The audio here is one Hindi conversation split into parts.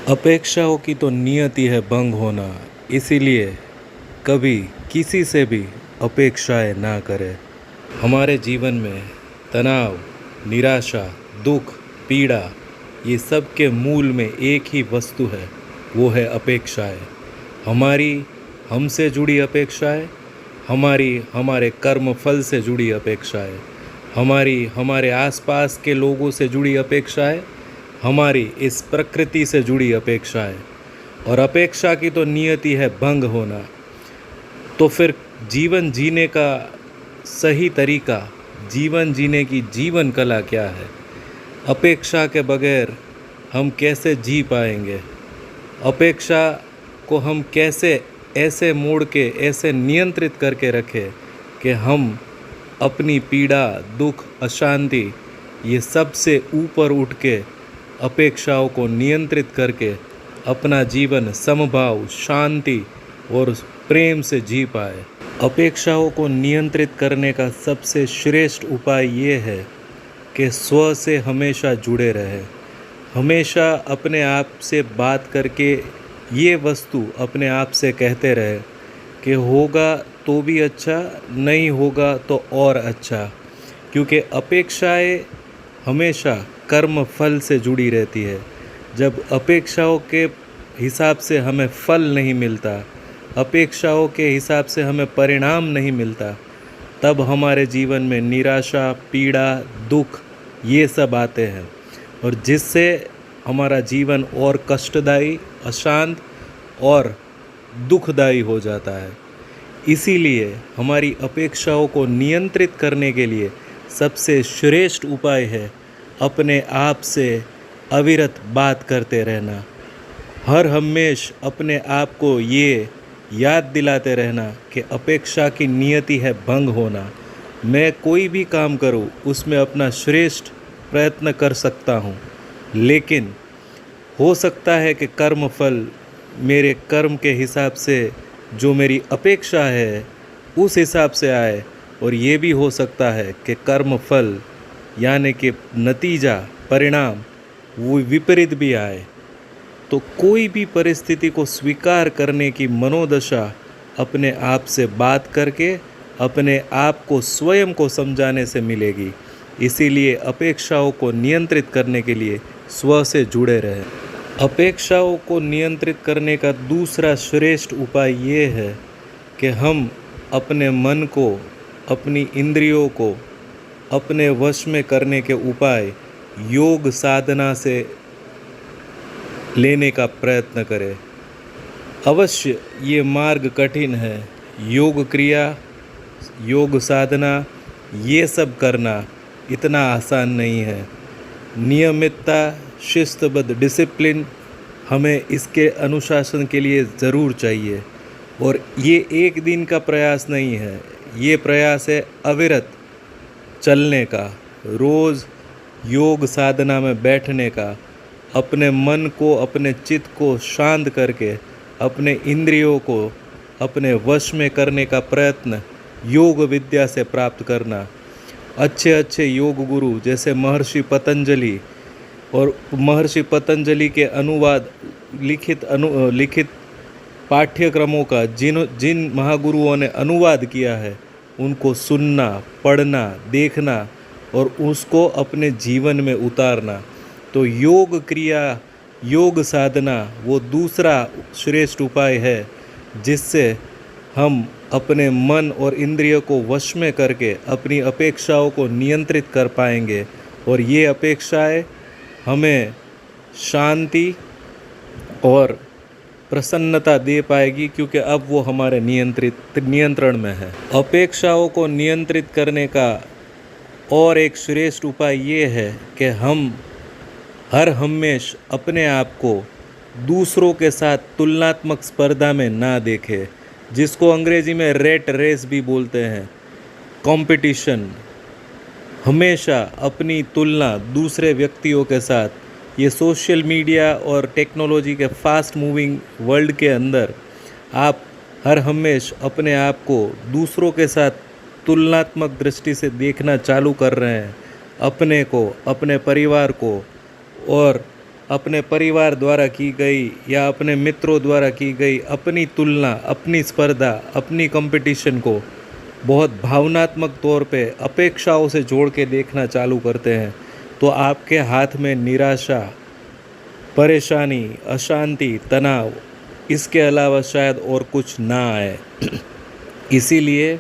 अपेक्षाओं की तो नियति है भंग होना। इसीलिए कभी किसी से भी अपेक्षाएं ना करें। हमारे जीवन में तनाव, निराशा, दुख, पीड़ा, ये सब के मूल में एक ही वस्तु है, वो है अपेक्षाएं। हमारी हमसे जुड़ी अपेक्षाएं, हमारी हमारे कर्म फल से जुड़ी अपेक्षाएं, हमारी हमारे आसपास के लोगों से जुड़ी अपेक्षाएं, हमारी इस प्रकृति से जुड़ी अपेक्षाएं। और अपेक्षा की तो नियति है भंग होना। तो फिर जीवन जीने का सही तरीका, जीवन जीने की जीवन कला क्या है? अपेक्षा के बगैर हम कैसे जी पाएंगे? अपेक्षा को हम कैसे ऐसे मोड़ के, ऐसे नियंत्रित करके रखें कि हम अपनी पीड़ा, दुख, अशांति, ये सब से ऊपर उठ के अपेक्षाओं को नियंत्रित करके अपना जीवन समभाव, शांति और प्रेम से जी पाए। अपेक्षाओं को नियंत्रित करने का सबसे श्रेष्ठ उपाय ये है कि स्व से हमेशा जुड़े रहें। हमेशा अपने आप से बात करके ये वस्तु अपने आप से कहते रहे कि होगा तो भी अच्छा, नहीं होगा तो और अच्छा। क्योंकि अपेक्षाएं हमेशा कर्म फल से जुड़ी रहती है। जब अपेक्षाओं के हिसाब से हमें फल नहीं मिलता, अपेक्षाओं के हिसाब से हमें परिणाम नहीं मिलता, तब हमारे जीवन में निराशा, पीड़ा, दुख ये सब आते हैं, और जिससे हमारा जीवन और कष्टदायी, अशांत और दुखदायी हो जाता है। इसीलिए हमारी अपेक्षाओं को नियंत्रित करने के लिए सबसे श्रेष्ठ उपाय है अपने आप से अविरत बात करते रहना। हर हमेश अपने आप को ये याद दिलाते रहना कि अपेक्षा की नियति है भंग होना। मैं कोई भी काम करूं उसमें अपना श्रेष्ठ प्रयत्न कर सकता हूं, लेकिन हो सकता है कि कर्म फल मेरे कर्म के हिसाब से, जो मेरी अपेक्षा है उस हिसाब से आए, और ये भी हो सकता है कि कर्म फल यानी कि नतीजा, परिणाम वो विपरीत भी आए। तो कोई भी परिस्थिति को स्वीकार करने की मनोदशा अपने आप से बात करके अपने आप को स्वयं को समझाने से मिलेगी। इसीलिए अपेक्षाओं को नियंत्रित करने के लिए स्व से जुड़े रहें। अपेक्षाओं को नियंत्रित करने का दूसरा श्रेष्ठ उपाय ये है कि हम अपने मन को, अपनी इंद्रियों को अपने वश में करने के उपाय योग साधना से लेने का प्रयत्न करें। अवश्य ये मार्ग कठिन है। योग क्रिया, योग साधना, ये सब करना इतना आसान नहीं है। नियमितता, शिस्तबद्ध डिसिप्लिन हमें इसके अनुशासन के लिए ज़रूर चाहिए। और ये एक दिन का प्रयास नहीं है, ये प्रयास है अविरत चलने का, रोज़ योग साधना में बैठने का, अपने मन को, अपने चित्त को शांत करके अपने इंद्रियों को अपने वश में करने का प्रयत्न योग विद्या से प्राप्त करना। अच्छे अच्छे योग गुरु जैसे महर्षि पतंजलि, और महर्षि पतंजलि के अनुवाद लिखित पाठ्यक्रमों का जिन महागुरुओं ने अनुवाद किया है, उनको सुनना, पढ़ना, देखना और उसको अपने जीवन में उतारना। तो योग क्रिया, योग साधना वो दूसरा श्रेष्ठ उपाय है जिससे हम अपने मन और इंद्रिय को वश में करके अपनी अपेक्षाओं को नियंत्रित कर पाएंगे। और ये अपेक्षाएं हमें शांति और प्रसन्नता दे पाएगी, क्योंकि अब वो हमारे नियंत्रण में है। अपेक्षाओं को नियंत्रित करने का और एक श्रेष्ठ उपाय ये है कि हम हर हमेश अपने आप को दूसरों के साथ तुलनात्मक स्पर्धा में ना देखें, जिसको अंग्रेजी में रेट रेस भी बोलते हैं, कंपटीशन। हमेशा अपनी तुलना दूसरे व्यक्तियों के साथ, ये सोशल मीडिया और टेक्नोलॉजी के फास्ट मूविंग वर्ल्ड के अंदर आप हर हमेश अपने आप को दूसरों के साथ तुलनात्मक दृष्टि से देखना चालू कर रहे हैं। अपने को, अपने परिवार को और अपने परिवार द्वारा की गई या अपने मित्रों द्वारा की गई अपनी तुलना, अपनी स्पर्धा, अपनी कंपटीशन को बहुत भावनात्मक तौर पे अपेक्षाओं से जोड़ के देखना चालू करते हैं, तो आपके हाथ में निराशा, परेशानी, अशांति, तनाव, इसके अलावा शायद और कुछ ना आए। इसीलिए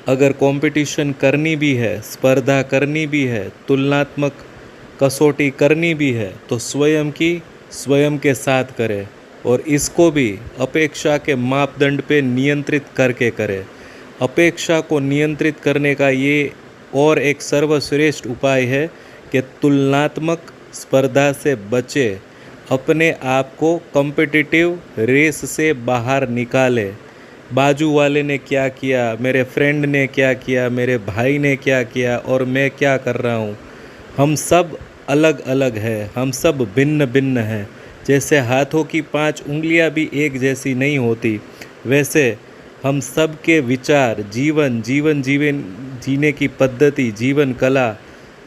अगर कंपटीशन करनी भी है, स्पर्धा करनी भी है, तुलनात्मक कसौटी करनी भी है, तो स्वयं की स्वयं के साथ करें और इसको भी अपेक्षा के मापदंड पे नियंत्रित करके करें। अपेक्षा को नियंत्रित करने का ये और एक सर्वश्रेष्ठ उपाय है कि तुलनात्मक स्पर्धा से बचे, अपने आप को कॉम्पिटिटिव रेस से बाहर निकाले। बाजू वाले ने क्या किया, मेरे फ्रेंड ने क्या किया, मेरे भाई ने क्या किया और मैं क्या कर रहा हूँ। हम सब अलग अलग हैं, हम सब भिन्न भिन्न हैं। जैसे हाथों की 5 उंगलियां भी एक जैसी नहीं होती, वैसे हम सब के विचार, जीने की पद्धति, जीवन कला,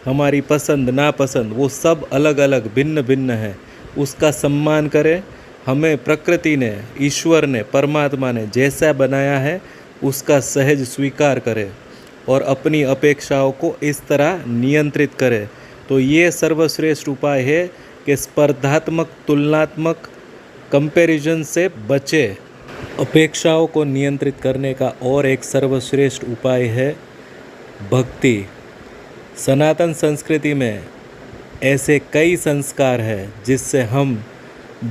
हमारी पसंद नापसंद, वो सब अलग अलग भिन्न भिन्न है। उसका सम्मान करें। हमें प्रकृति ने, ईश्वर ने, परमात्मा ने जैसा बनाया है उसका सहज स्वीकार करें और अपनी अपेक्षाओं को इस तरह नियंत्रित करें। तो ये सर्वश्रेष्ठ उपाय है कि स्पर्धात्मक, तुलनात्मक कंपैरिजन से बचे। अपेक्षाओं को नियंत्रित करने का और एक सर्वश्रेष्ठ उपाय है भक्ति। सनातन संस्कृति में ऐसे कई संस्कार हैं जिससे हम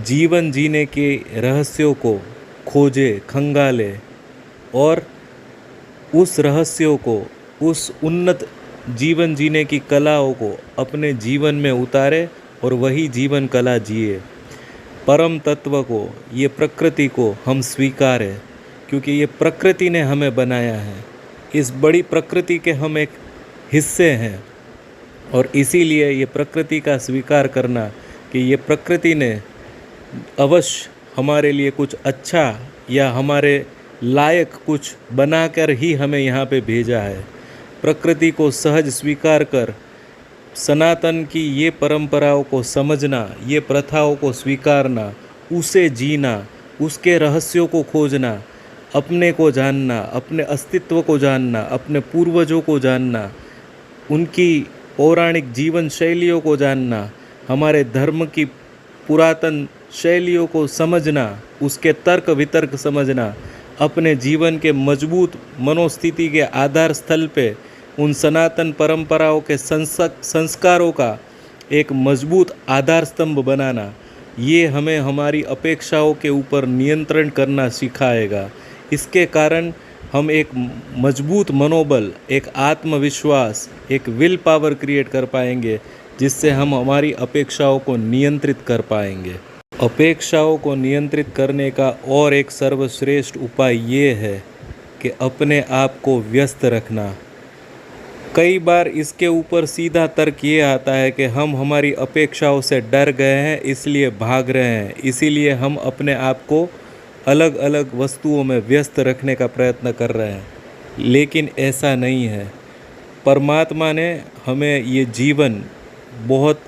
जीवन जीने के रहस्यों को खोजे, खंगाले और उस रहस्यों को, उस उन्नत जीवन जीने की कलाओं को अपने जीवन में उतारे और वही जीवन कला जिए। परम तत्व को, ये प्रकृति को हम स्वीकारें, क्योंकि ये प्रकृति ने हमें बनाया है। इस बड़ी प्रकृति के हम एक हिस्से हैं और इसीलिए ये प्रकृति का स्वीकार करना कि ये प्रकृति ने अवश्य हमारे लिए कुछ अच्छा या हमारे लायक कुछ बनाकर ही हमें यहाँ पे भेजा है। प्रकृति को सहज स्वीकार कर सनातन की ये परंपराओं को समझना, ये प्रथाओं को स्वीकारना, उसे जीना, उसके रहस्यों को खोजना, अपने को जानना, अपने अस्तित्व को जानना, अपने पूर्वजों को जानना, उनकी पौराणिक जीवन शैलियों को जानना, हमारे धर्म की पुरातन शैलियों को समझना, उसके तर्क वितर्क समझना, अपने जीवन के मजबूत मनोस्थिति के आधार स्थल पे उन सनातन परंपराओं के संस्कारों का एक मजबूत आधार स्तंभ बनाना, ये हमें हमारी अपेक्षाओं के ऊपर नियंत्रण करना सिखाएगा। इसके कारण हम एक मजबूत मनोबल, एक आत्मविश्वास, एक विल पावर क्रिएट कर पाएंगे, जिससे हम हमारी अपेक्षाओं को नियंत्रित कर पाएंगे। अपेक्षाओं को नियंत्रित करने का और एक सर्वश्रेष्ठ उपाय ये है कि अपने आप को व्यस्त रखना। कई बार इसके ऊपर सीधा तर्क ये आता है कि हम हमारी अपेक्षाओं से डर गए हैं, इसलिए भाग रहे हैं, इसीलिए हम अपने आप को अलग अलग वस्तुओं में व्यस्त रखने का प्रयत्न कर रहे हैं। लेकिन ऐसा नहीं है। परमात्मा ने हमें ये जीवन बहुत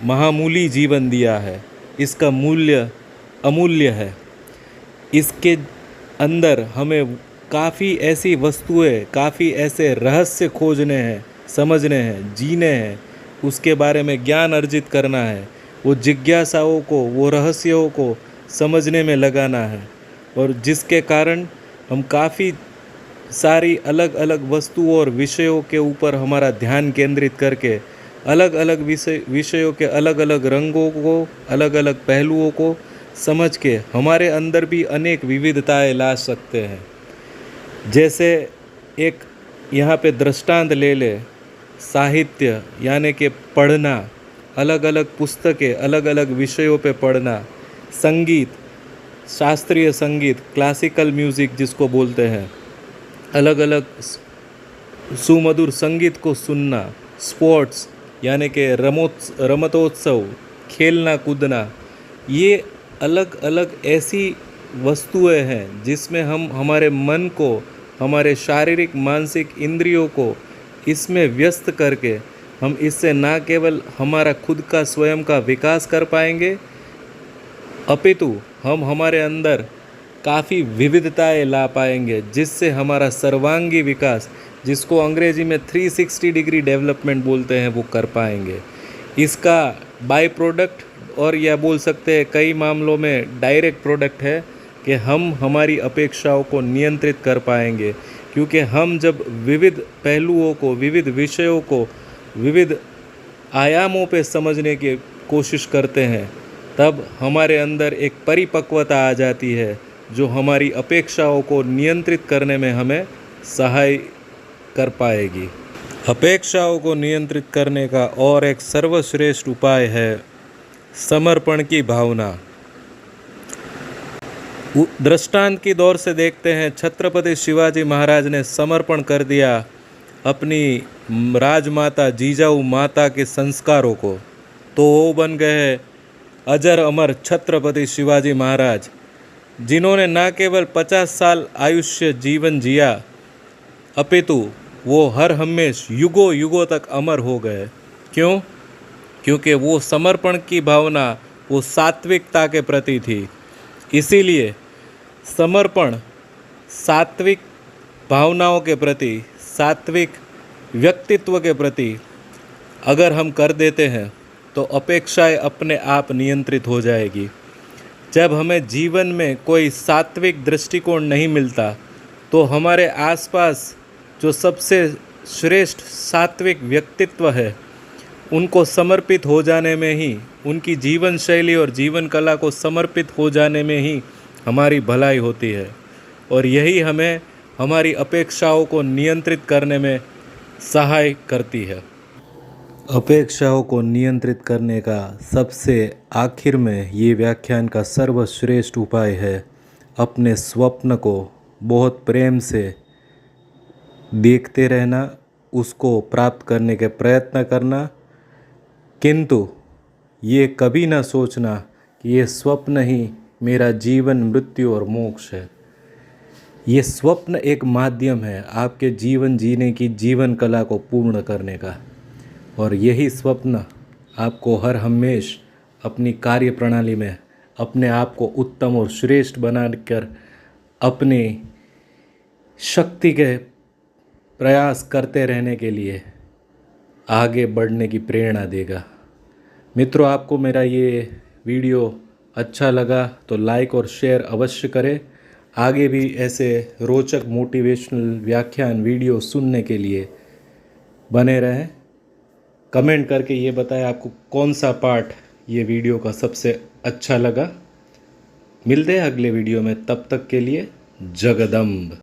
महामूली जीवन दिया है, इसका मूल्य अमूल्य है। इसके अंदर हमें काफ़ी ऐसी वस्तुएं, काफ़ी ऐसे रहस्य खोजने हैं, समझने हैं, जीने हैं, उसके बारे में ज्ञान अर्जित करना है, वो जिज्ञासाओं को, वो रहस्यों को समझने में लगाना है। और जिसके कारण हम काफ़ी सारी अलग अलग वस्तुओं और विषयों के ऊपर हमारा ध्यान केंद्रित करके अलग अलग विषयों के अलग अलग रंगों को, अलग अलग पहलुओं को समझ के हमारे अंदर भी अनेक विविधताएं ला सकते हैं। जैसे एक यहाँ पे दृष्टांत ले ले, साहित्य यानी कि पढ़ना, अलग अलग पुस्तकें अलग अलग विषयों पे पढ़ना, संगीत, शास्त्रीय संगीत, क्लासिकल म्यूज़िक जिसको बोलते हैं, अलग अलग सुमधुर संगीत को सुनना, स्पोर्ट्स यानी कि रमतोत्सव, खेलना कूदना, ये अलग अलग ऐसी वस्तुएं हैं जिसमें हम हमारे मन को, हमारे शारीरिक मानसिक इंद्रियों को इसमें व्यस्त करके हम इससे न केवल हमारा खुद का स्वयं का विकास कर पाएंगे, अपितु हम हमारे अंदर काफ़ी विविधताएं ला पाएंगे, जिससे हमारा सर्वांगी विकास, जिसको अंग्रेजी में 360 डिग्री डेवलपमेंट बोलते हैं, वो कर पाएंगे। इसका बाय प्रोडक्ट और या बोल सकते हैं कई मामलों में डायरेक्ट प्रोडक्ट है कि हम हमारी अपेक्षाओं को नियंत्रित कर पाएंगे, क्योंकि हम जब विविध पहलुओं को, विविध विषयों को विविध आयामों पे समझने की कोशिश करते हैं, तब हमारे अंदर एक परिपक्वता आ जाती है जो हमारी अपेक्षाओं को नियंत्रित करने में हमें सहाय कर पाएगी। अपेक्षाओं को नियंत्रित करने का और एक सर्वश्रेष्ठ उपाय है समर्पण की भावना। दृष्टांत की दौर से देखते हैं, छत्रपति शिवाजी महाराज ने समर्पण कर दिया अपनी राजमाता जीजाऊ माता के संस्कारों को, तो वो बन गए अजर अमर छत्रपति शिवाजी महाराज, जिन्होंने न केवल 50 साल आयुष्य जीवन जिया, अपितु वो हर हमेश युगों युगों तक अमर हो गए। क्यों? क्योंकि वो समर्पण की भावना, वो सात्विकता के प्रति थी। इसीलिए समर्पण सात्विक भावनाओं के प्रति, सात्विक व्यक्तित्व के प्रति अगर हम कर देते हैं तो अपेक्षाएं अपने आप नियंत्रित हो जाएगी। जब हमें जीवन में कोई सात्विक दृष्टिकोण नहीं मिलता, तो हमारे आसपास जो सबसे श्रेष्ठ सात्विक व्यक्तित्व है, उनको समर्पित हो जाने में ही, उनकी जीवन शैली और जीवन कला को समर्पित हो जाने में ही हमारी भलाई होती है, और यही हमें हमारी अपेक्षाओं को नियंत्रित करने में सहाय करती है। अपेक्षाओं को नियंत्रित करने का सबसे आखिर में ये व्याख्यान का सर्वश्रेष्ठ उपाय है अपने स्वप्न को बहुत प्रेम से देखते रहना, उसको प्राप्त करने के प्रयत्न करना, किंतु ये कभी ना सोचना कि ये स्वप्न ही मेरा जीवन, मृत्यु और मोक्ष है। ये स्वप्न एक माध्यम है आपके जीवन जीने की, जीवन कला को पूर्ण करने का, और यही स्वप्न आपको हर हमेश अपनी कार्य प्रणाली में अपने आप को उत्तम और श्रेष्ठ बनाकर अपनी शक्ति के प्रयास करते रहने के लिए आगे बढ़ने की प्रेरणा देगा। मित्रों, आपको मेरा ये वीडियो अच्छा लगा तो लाइक और शेयर अवश्य करें। आगे भी ऐसे रोचक मोटिवेशनल व्याख्यान वीडियो सुनने के लिए बने रहें। कमेंट करके ये बताएं आपको कौन सा पार्ट ये वीडियो का सबसे अच्छा लगा। मिलते हैं अगले वीडियो में, तब तक के लिए जगदम्ब।